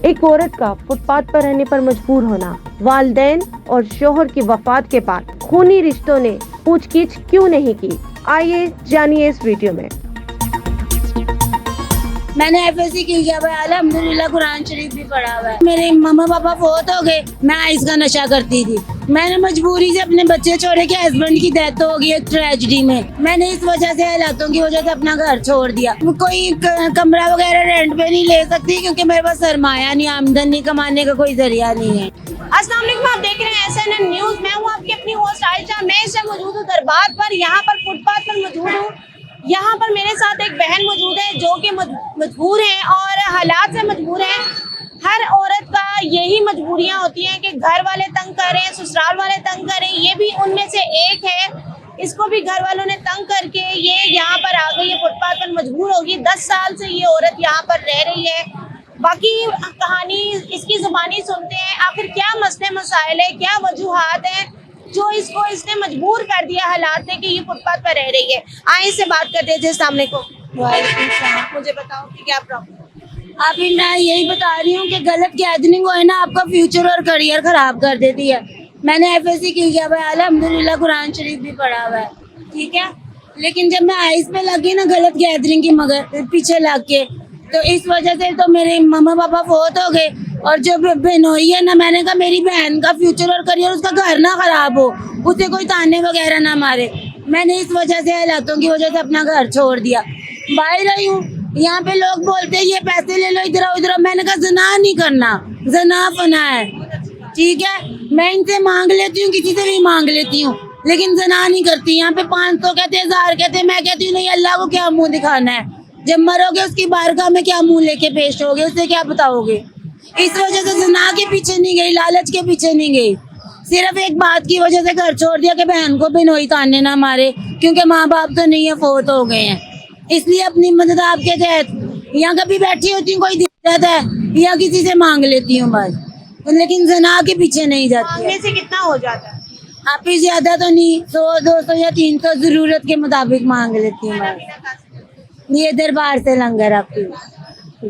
एक औरत का फुटपाथ पर रहने पर मजबूर होना, वालिदैन और शोहर की वफात के बाद खूनी रिश्तों ने पूछगिछ क्यों नहीं की, आइए जानिए इस वीडियो में। मैंने एफएससी किया हुआ है, अल्हम्दुलिल्लाह कुरान शरीफ भी पढ़ा हुआ है। मेरे मम्मा पापा फौत हो गए, मैं आइस का नशा करती थी। मैंने मजबूरी से अपने बच्चे छोड़े के हस्बैंड की डेथ हो गई एक ट्रेजेडी में। मैंने इस वजह से हालातों की वजह से अपना घर छोड़ दिया। कोई कमरा वगैरह रेंट पे नहीं ले सकती क्योंकि मेरे पास सरमाया नहीं, आमदन नहीं, कमाने का कोई जरिया नहीं है। अस्सलाम वालेकुम, आप देख रहे हैं SNN न्यूज। मैं हूँ आपकी अपनी होस्ट आयशा। मैं इस समय मौजूद हूँ दरबार पर, यहाँ पर फुटपाथ पर मौजूद हूँ। यहाँ पर मेरे साथ एक बहन मौजूद है जो कि मजबूर है और हालात से मजबूर है। हर औरत का यही मजबूरियाँ होती हैं कि घर वाले तंग करें, ससुराल वाले तंग करें, ये भी उनमें से एक है। इसको भी घर वालों ने तंग करके ये यहाँ पर आ गई है, फुटपाथ पर मजबूर होगी। 10 साल से ये औरत यहाँ पर रह रही है। बाकी कहानी इसकी जुबानी सुनते हैं, आखिर क्या मसले मसाइल है, क्या वजूहात हैं जो इसने मजबूर कर दिया हालात ने कि ये फुटपाथ पर रह रही है। आए इससे बात करते हैं। सामने को मुझे बताओ कि क्या प्रॉब्लम। आप मैं यही बता रही हूँ कि गलत गैदरिंग हो है ना, आपका फ्यूचर और करियर खराब कर देती है। मैंने एफएससी किया हुआ है, अल्हम्दुलिल्लाह कुरान शरीफ भी पढ़ा हुआ है, ठीक है। लेकिन जब मैं आइस पे लगी ना गलत गैदरिंग की मगर पीछे लग के, तो इस वजह से तो मेरे मम्मा पापा फौत हो गए। और जो बहनोई है ना, मैंने कहा मेरी बहन का फ्यूचर और करियर, उसका घर ना खराब हो, उसे कोई ताने वगैरह ना मारे। मैंने इस वजह से हालातों की वजह से अपना घर छोड़ दिया। बाहर आई हूँ, यहाँ पे लोग बोलते हैं ये पैसे ले लो, इधर उधर। मैंने कहा जना नहीं करना, जना फना है, ठीक है। मैं इनसे मांग लेती हूँ, किसी से भी मांग लेती हूँ, लेकिन जना नहीं करती। यहाँ पे 500 कहते, 1000 कहते, मैं कहती हूँ नहीं, अल्लाह को क्या मुंह दिखाना है। जब मरोगे उसकी बारगाह में क्या मुंह लेके पेश होगे, उससे क्या बताओगे। इस वजह से जना के पीछे नहीं गई, लालच के पीछे नहीं गई। सिर्फ एक बात की वजह से घर छोड़ दिया कि बहन को बिनोई ताने ना मारे, क्योंकि माँ बाप तो नहीं है, फौत हो गए हैं। इसलिए अपनी मदद आपके तहत यहाँ कभी बैठी होती हूँ, कोई दिक्कत है या किसी से मांग लेती हूँ बस, लेकिन जना के पीछे नहीं जाती। मांगने से कितना हो जाता है? आप ही ज्यादा तो नहीं, 100, 200 या 300 जरूरत के मुताबिक मांग लेती हूँ बस। ये दरबार से लंगर आपकी।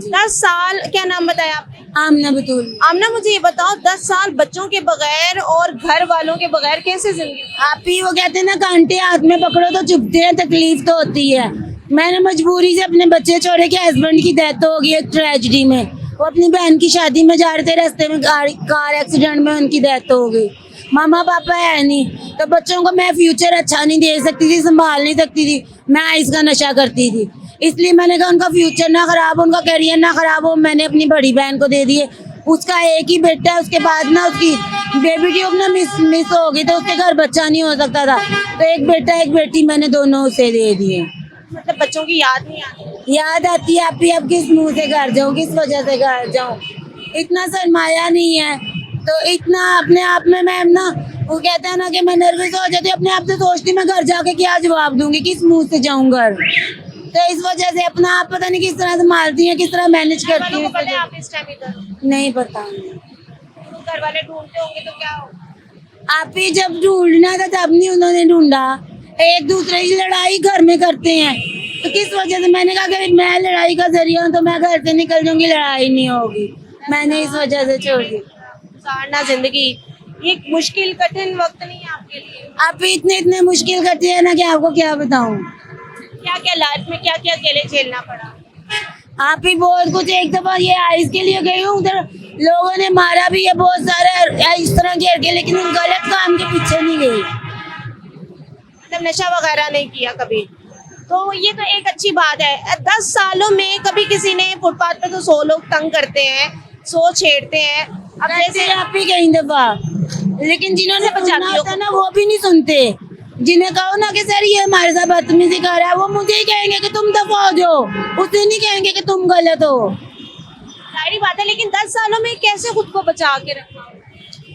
10 साल, क्या नाम बताया आपने? आमना बतूल। आमना, मुझे ये बताओ 10 साल बच्चों के बगैर और घर वालों के बगैर कैसे जिंदगी? आप ही वो कहते हैं ना, कांटे हाथ में पकड़ो तो चुभते हैं, तकलीफ तो होती है। मैंने मजबूरी से अपने बच्चे छोड़े के हस्बैंड की डेथ हो गई एक ट्रेजेडी में। वो अपनी बहन की शादी में जा रहे थे, रास्ते में कार एक्सीडेंट में उनकी डेथ हो गई। मामा पापा है नहीं, तो बच्चों को मैं फ्यूचर अच्छा नहीं दे सकती थी, संभाल नहीं सकती थी। मैं आइस का नशा करती थी, इसलिए मैंने कहा उनका फ्यूचर ना खराब हो, उनका करियर ना खराब हो। मैंने अपनी बड़ी बहन को दे दिए। उसका एक ही बेटा है, उसके बाद ना उसकी बेबी ट्यूब ना मिस हो गई, तो उसके घर बच्चा नहीं हो सकता था, तो एक बेटा एक बेटी मैंने दोनों उसे दे दिए। मतलब बच्चों की याद नहीं आती? याद आती है। आप ही अब किस मुंह से घर जाऊँ, किस वजह से घर जाऊँ। इतना सरमाया नहीं है, तो इतना अपने आप में मैं ना, वो कहता है ना कि मैं नर्वस हो जाती हूँ, अपने आप से सोचती मैं घर जाके क्या जवाब दूंगी, किस मुंह से जाऊँ घर। तो इस वजह से अपना आप पता नहीं किस तरह संभालती हैं, किस तरह मैनेज करती हैं। आप इस टाइम इधर नहीं पता, तो घर वाले ढूंढते होंगे तो क्या हो? आप ही जब ढूंढना था तब नहीं उन्होंने ढूंढा। एक दूसरे की लड़ाई घर में करते हैं, तो किस वजह से मैंने कहा अगर मैं लड़ाई का जरिया हूँ तो मैं घर से निकल जाऊंगी, लड़ाई नहीं होगी। मैंने इस वजह से छोड़ दी। गुजारना जिंदगी ये मुश्किल कठिन वक्त नहीं है आपके लिए? आप इतने मुश्किल करती है ना कि आपको क्या बताऊं। क्या क्या लाइफ में क्या क्या अकेले झेलना पड़ा? आप ही बहुत कुछ। एक दफा ये आइस के लिए गई हूँ, उधर लोगों ने मारा भी है बहुत सारे इस तरह घेर के, लेकिन उन गलत काम के पीछे नहीं गई। मतलब नशा वगैरह नहीं किया कभी, तो ये तो एक अच्छी बात है। 10 सालों में कभी किसी ने, फुटपाथ पे तो 100 लोग तंग करते हैं, 100 छेड़ते हैं। अब जैसे आप ही कई दफा, लेकिन जिन्होंने पंजाबी सुना लोग होता ना वो भी नहीं सुनते। जिन्हें कहो ना कि सर ये हमारे साथ बदतमीजी कर रहा है, वो मुझे ही कहेंगे कि तुम दफा हो जाओ, उसे नहीं कहेंगे कि तुम गलत हो। सारी बात है, लेकिन 10 सालों में कैसे खुद को बचा के रखा?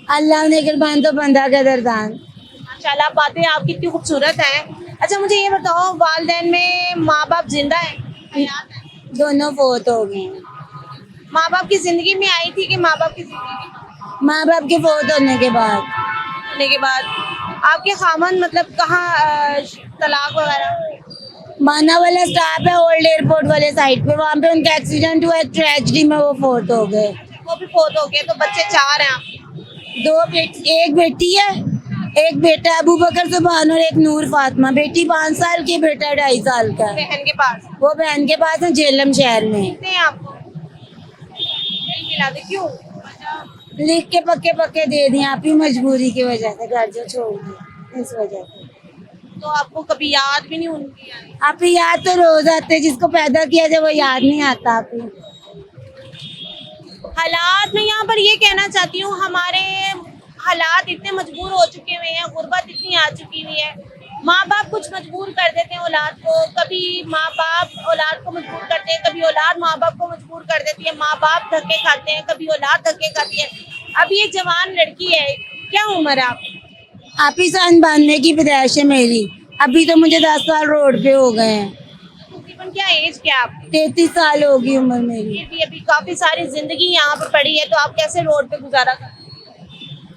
अल्लाह ने कुर्बान तो बंदा कदरदान। माशाल्लाह, बातें आपकी इतनी खूबसूरत हैं। अच्छा मुझे ये बताओ, वालिदैन में माँ बाप जिंदा है, हयात है? दोनों फौत हो गए। माँ बाप की जिंदगी में आई थी कि माँ बाप की जिंदगी माँ बाप के फौत होने के बाद। होने के बाद आपके खामन मतलब कहाँ तलाक वगैरह? माना वाला स्टाफ है ओल्ड एयरपोर्ट वाले साइड पे, वहाँ पे उनका एक्सीडेंट हुआ, एक ट्रेजेडी में वो फौत हो गए। वो भी फोत हो गए, तो बच्चे 4 हैं आपके। एक बेटी है, एक बेटा है अबू बकर सुभान और एक नूर फातिमा। बेटी 5 साल की, बेटा 2.5 साल का है। बहन के पास वो बहन के पास है झेलम शहर में। कितने हैं आपको? नहीं मिलाते क्यों? लिख के पक्के पक्के दे दिए, आप ही मजबूरी की वजह से घर जो छोड़ दिया इस वजह से। तो आपको कभी याद भी नहीं उनकी आई? आप ही याद तो रोज आते, जिसको पैदा किया जब वो याद नहीं आता आप ही। हालात, मैं यहाँ पर ये कहना चाहती हूँ, हमारे हालात इतने मजबूर हो चुके हुए हैं, गुर्बत इतनी आ चुकी हुई है। माँ बाप कुछ मजबूर कर देते हैं औलाद को, कभी माँ बाप औलाद को मजबूर करते हैं, कभी औलाद माँ बाप को मजबूर कर देती है। माँ बाप धक्के खाते हैं, कभी औलाद धक्के खाती है। अब ये जवान लड़की है, क्या उम्र है आप ही सन बांधने की पैदाइश है मेरी। अभी तो मुझे 10 साल रोड पे हो गए हैं। तकरीबन क्या एज क्या है आपकी? 33 साल होगी उम्र मेरी। फिर भी अभी काफी सारी जिंदगी यहाँ पर पड़ी है, तो आप कैसे रोड पे गुजारा करते हैं?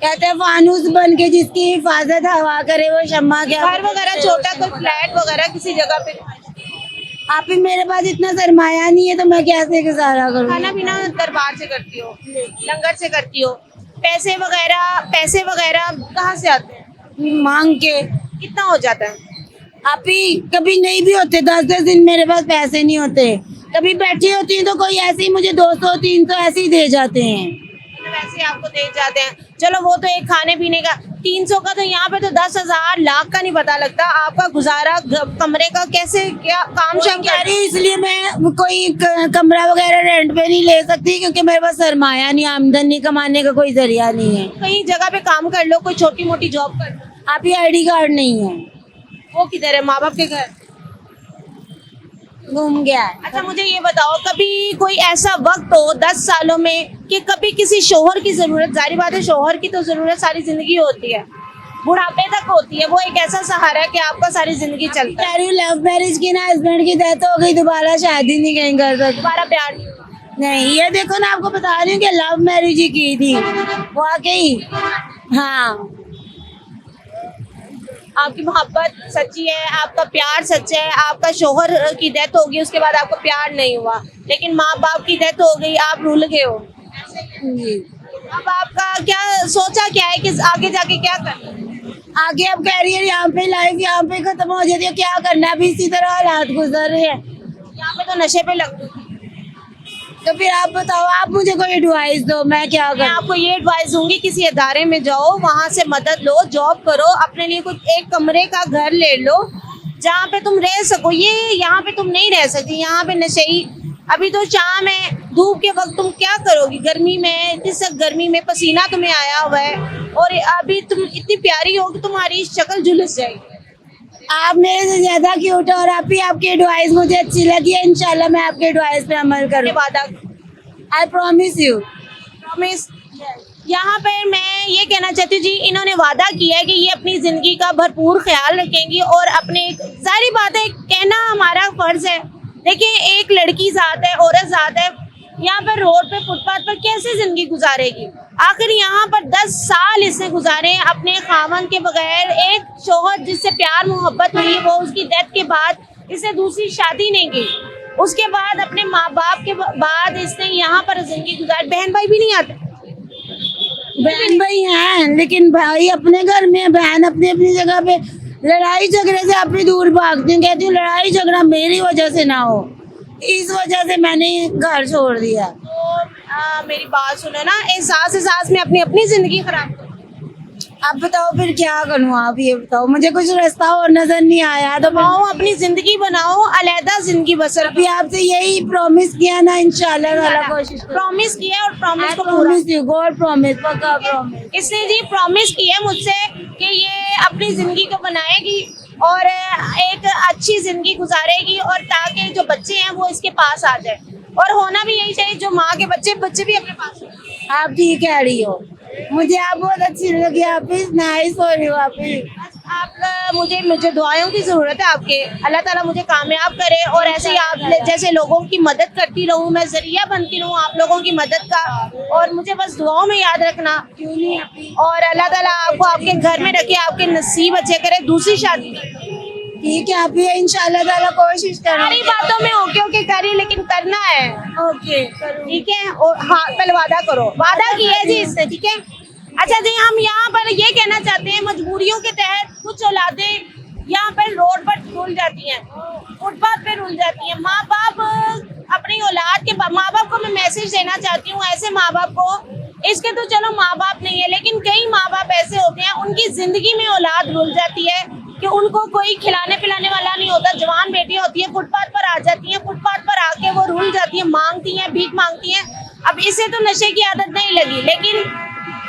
कहते हैं फानूस बन के जिसकी हिफाजत हवा करे वो शम्मा क्या। घर वगैरह छोटा, कोई फ्लैट वगैरह किसी जगह पे? आप ही मेरे पास इतना सरमाया नहीं है तो मैं कैसे गुजारा करूँ। खाना पीना दरबार से करती हो, लंगर से करती हो? पैसे वगैरह कहाँ से आते हैं? मांग के। कितना हो जाता है? आप ही कभी नहीं भी होते, 10-10 दिन मेरे पास पैसे नहीं होते। कभी बैठी होती हूँ तो कोई ऐसे ही मुझे 200-300 ऐसे ही दे जाते हैं। वैसे आपको दे जाते हैं, चलो वो तो एक खाने पीने का। 300 का तो यहाँ पे तो 10,000 लाख का नहीं पता लगता। आपका गुजारा कमरे का कैसे, क्या काम शाम कह रही इसलिए मैं कोई कमरा वगैरह रेंट पे नहीं ले सकती क्योंकि मेरे पास सरमाया नहीं, आमदनी कमाने का कोई जरिया नहीं है। कहीं जगह पे काम कर लो, कोई छोटी मोटी जॉब कर लो। आप ही ID कार्ड नहीं है। वो किधर है? माँ बाप के घर घूम गया है। अच्छा मुझे ये बताओ, कभी कोई ऐसा वक्त हो 10 सालों में कि कभी किसी शोहर की जरूरत, जारी बात है शोहर की तो जरूरत सारी जिंदगी होती है, बुढ़ापे तक होती है, वो एक ऐसा सहारा है कि आपका सारी जिंदगी चलता है। लव मैरिज की ना, हस्बैंड की डेथ हो गई, दोबारा शादी नहीं कहीं कर सकती। दोबारा प्यार नहीं हुआ? नहीं, ये देखो ना, आपको बता रही हूँ कि लव मैरिज ही की थी वाकई। हाँ, आपकी मोहब्बत सच्ची है, आपका प्यार सच्चा है। आपका शोहर की डेथ होगी, उसके बाद आपको प्यार नहीं हुआ, लेकिन माँ बाप की डेथ हो गई, आप रुल गए हो। अब आपका क्या सोचा, क्या है कि आगे जाके क्या करना है? आगे अब कैरियर यहाँ पे, लाइफ यहाँ पे खत्म हो जाती है, क्या करना है? अभी इसी तरह हालात गुजर रहे हैं। यहाँ पे तो नशे पे लग गई। तो फिर आप बताओ, आप मुझे कोई एडवाइस दो, मैं क्या मैं करूँ? आपको ये एडवाइस दूंगी, किसी अदारे में जाओ, वहां से मदद लो, जॉब करो, अपने लिए कुछ एक कमरे का घर ले लो जहाँ पे तुम रह सको। ये यहाँ पे तुम नहीं रह सकती, यहाँ पे नशेई। अभी तो शाम है, धूप के वक्त तुम क्या करोगी? गर्मी में, इतनी सख्त गर्मी में पसीना तुम्हें आया हुआ है, और अभी तुम इतनी प्यारी हो कि तुम्हारी शक्ल झुलस जाएगी। आप मेरे से ज्यादा क्यूट है और आप ही, आपकी एडवाइस मुझे अच्छी लगी है। इंशाल्लाह मैं आपके एडवाइस पे अमल करूँ। वादा, आई प्रॉमिस यू। प्रॉमिस। यहाँ पे मैं ये कहना चाहती हूँ जी, इन्होंने वादा किया है कि ये अपनी जिंदगी का भरपूर ख्याल रखेंगी, और अपने, सारी बातें कहना हमारा फर्ज है। देखिए, एक लड़की जात है, औरत जात है, यहाँ पर रोड पे, फुटपाथ पर कैसे जिंदगी गुजारेगी? आखिर यहाँ पर 10 साल इसने गुजारे अपने खामन के बगैर। एक शौहर जिससे प्यार मोहब्बत हुई, वो उसकी डेथ के बाद इसने दूसरी शादी नहीं की। उसके बाद अपने माँ बाप के बाद इसने यहाँ पर जिंदगी गुजारी। बहन भाई भी नहीं आते? बहन भाई हैं, लेकिन भाई अपने घर में है, बहन अपनी अपनी जगह पे। लड़ाई झगड़े से अपनी दूर भागती हूँ, कहती हूँ लड़ाई झगड़ा मेरी वजह से ना हो, इस वजह से मैंने घर छोड़ दिया। तो मेरी बात सुनो ना, एहसास में अपनी अपनी जिंदगी खराब करो। आप बताओ फिर क्या करूँ? आप ये बताओ, मुझे कुछ रास्ता और नजर नहीं आया। तो बनाओ, अपनी जिंदगी बनाओ, अलहदा जिंदगी बसर। अभी आपसे यही प्रॉमिस किया ना, इंशाल्लाह वाला कोशिश प्रॉमिस किया, और प्रॉमिस को पूरा। प्रॉमिस यू, गॉड प्रॉमिस, पक्का प्रॉमिस। इसने जी प्रॉमिस किया है मुझसे कि ये अपनी जिंदगी को बनाएगी और एक अच्छी जिंदगी गुजारेगी, और ताकि जो बच्चे हैं वो इसके पास आ जाए। और होना भी यही चाहिए, जो माँ के बच्चे भी अपने पास हों। आप ठीक कह रही हो, मुझे आप बहुत अच्छी लगी। आप नाइस हो रही हो। आप मुझे दुआओं की जरूरत है आपके। अल्लाह ताला मुझे कामयाब करे, और ऐसे ही आप जैसे लोगों की मदद करती रहूं, मैं जरिया बनती रहूं आप लोगों की मदद का, और मुझे बस दुआओं में याद रखना। क्यों नहीं? और अल्लाह ताला आपको आपके घर में रखे, आपके नसीब अच्छे करे, दूसरी शादी ठीक है, आप भी इंशाल्लाह ताला कोशिश करो। सारी बातों में ओके ओके करी, लेकिन करना है। ओके, ठीक है, और हाँ पहले वादा करो, वादा किया जी इससे, ठीक है। अच्छा जी, हम यहाँ पर ये कहना चाहते हैं, मजबूरियों के तहत कुछ औलादें यहाँ पर रोड पर रुल जाती हैं, फुटपाथ पे रुल जाती हैं। माँ बाप अपनी औलाद के माँ बाप को मैं मैसेज देना चाहती हूँ, ऐसे माँ बाप को, इसके तो चलो माँ बाप नहीं है, लेकिन कई माँ बाप ऐसे होते हैं उनकी जिंदगी में औलाद रुल जाती है कि उनको कोई खिलाने पिलाने वाला नहीं होता। जवान बेटियां होती है, फुटपाथ पर आ जाती हैं, फुटपाथ पर आके वो रुल जाती हैं, मांगती हैं, भीख मांगती हैं। अब इसे तो नशे की आदत नहीं लगी, लेकिन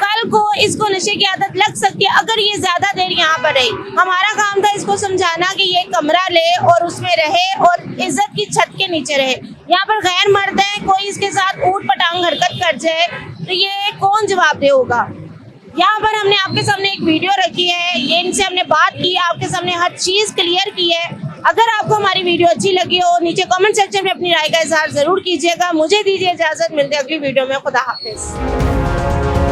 कल को इसको नशे की आदत लग सकती है अगर ये ज्यादा देर यहाँ पर रही। हमारा काम था इसको समझाना कि ये कमरा ले और उसमें रहे और इज्जत की छत के नीचे रहे। यहाँ पर गैर मर्द है, कोई इसके साथ ऊट पटांग हरकत कर जाए तो ये कौन जवाबदेह होगा। यहाँ पर हमने आपके सामने एक वीडियो रखी है, ये इनसे हमने बात की, आपके सामने हर चीज क्लियर की है। अगर आपको हमारी वीडियो अच्छी लगी हो, नीचे कमेंट सेक्शन में अपनी राय का इजहार जरूर कीजिएगा। मुझे दीजिए इजाजत, मिलते हैं अगली वीडियो में। खुदा हाफिज।